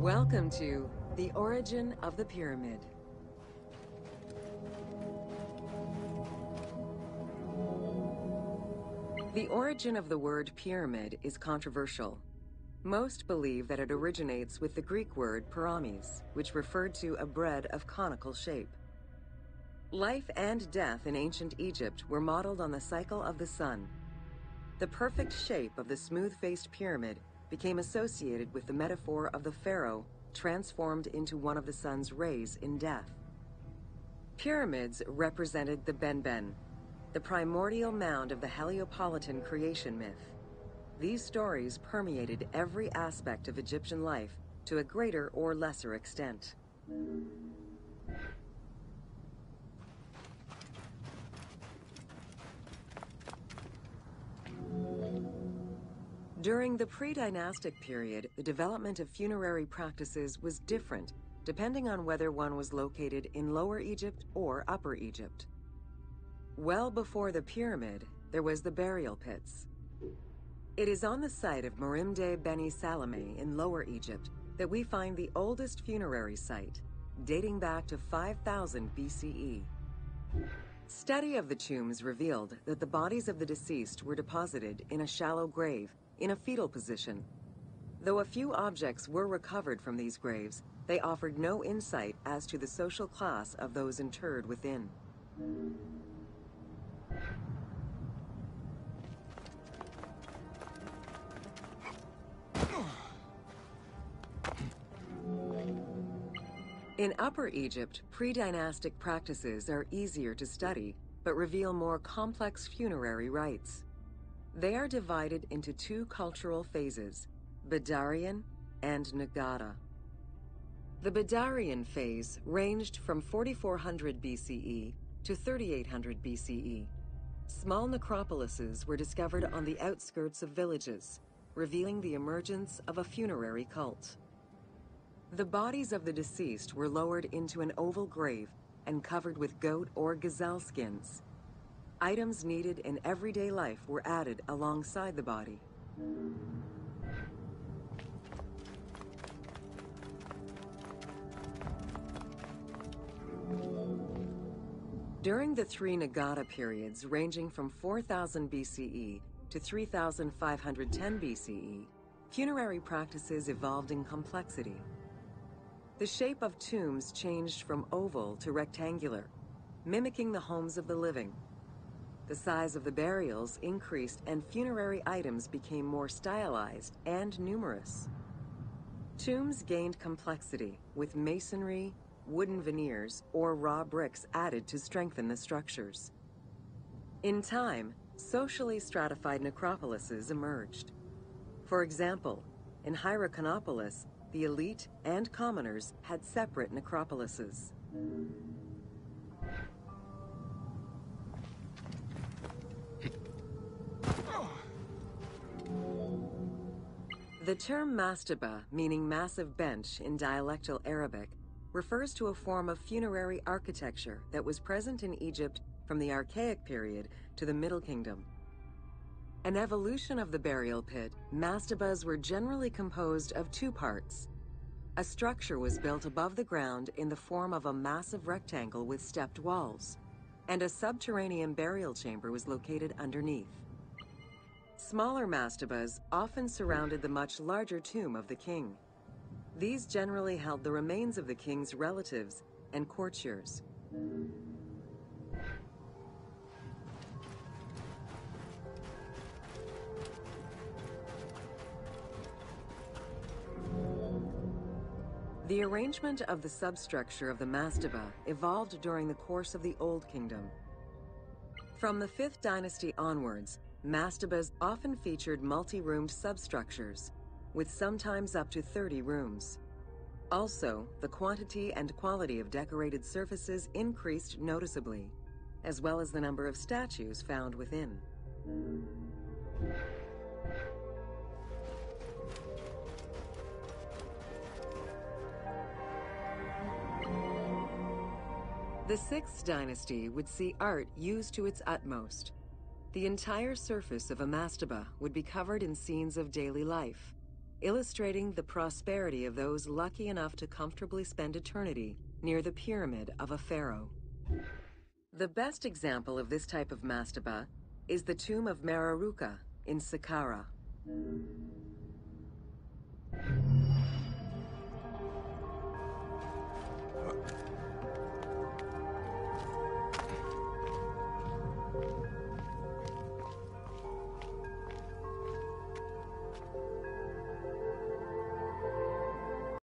Welcome to The Origin of the Pyramid. The origin of the word pyramid is controversial. Most believe that it originates with the Greek word pyramis, which referred to a bread of conical shape. Life and death in ancient Egypt were modeled on the cycle of the sun. The perfect shape of the smooth-faced pyramid became associated with the metaphor of the pharaoh transformed into one of the sun's rays in death. Pyramids represented the Benben, the primordial mound of the Heliopolitan creation myth. These stories permeated every aspect of Egyptian life to a greater or lesser extent. During the pre-dynastic period, the development of funerary practices was different depending on whether one was located in Lower Egypt or Upper Egypt. Well before the pyramid, there was the burial pits. It is on the site of Merimde Beni Salome in Lower Egypt that we find the oldest funerary site, dating back to 5000 BCE. Study of the tombs revealed that the bodies of the deceased were deposited in a shallow grave in a fetal position. Though a few objects were recovered from these graves, they offered no insight as to the social class of those interred within. In Upper Egypt, pre-dynastic practices are easier to study, but reveal more complex funerary rites. They are divided into two cultural phases, Badarian and Nagada. The Badarian phase ranged from 4400 BCE to 3800 BCE. Small necropolises were discovered on the outskirts of villages, revealing the emergence of a funerary cult. The bodies of the deceased were lowered into an oval grave and covered with goat or gazelle skins. Items needed in everyday life were added alongside the body. During the three Nagada periods ranging from 4000 BCE to 3510 BCE, funerary practices evolved in complexity. The shape of tombs changed from oval to rectangular, mimicking the homes of the living. The size of the burials increased and funerary items became more stylized and numerous. Tombs gained complexity with masonry, wooden veneers, or raw bricks added to strengthen the structures. In time, socially stratified necropolises emerged. For example, in Hierakonpolis, the elite and commoners had separate necropolises. The term mastaba, meaning massive bench in dialectal Arabic, refers to a form of funerary architecture that was present in Egypt from the Archaic period to the Middle Kingdom. An evolution of the burial pit, mastabas were generally composed of two parts. A structure was built above the ground in the form of a massive rectangle with stepped walls, and a subterranean burial chamber was located underneath. Smaller mastabas often surrounded the much larger tomb of the king. These generally held the remains of the king's relatives and courtiers. The arrangement of the substructure of the mastaba evolved during the course of the Old Kingdom. From the 5th dynasty onwards, mastabas often featured multi-roomed substructures, with sometimes up to 30 rooms. Also, the quantity and quality of decorated surfaces increased noticeably, as well as the number of statues found within. The 6th dynasty would see art used to its utmost. The entire surface of a mastaba would be covered in scenes of daily life. illustrating the prosperity of those lucky enough to comfortably spend eternity near the pyramid of a pharaoh. The best example of this type of mastaba is the tomb of Meroruka in Saqqara.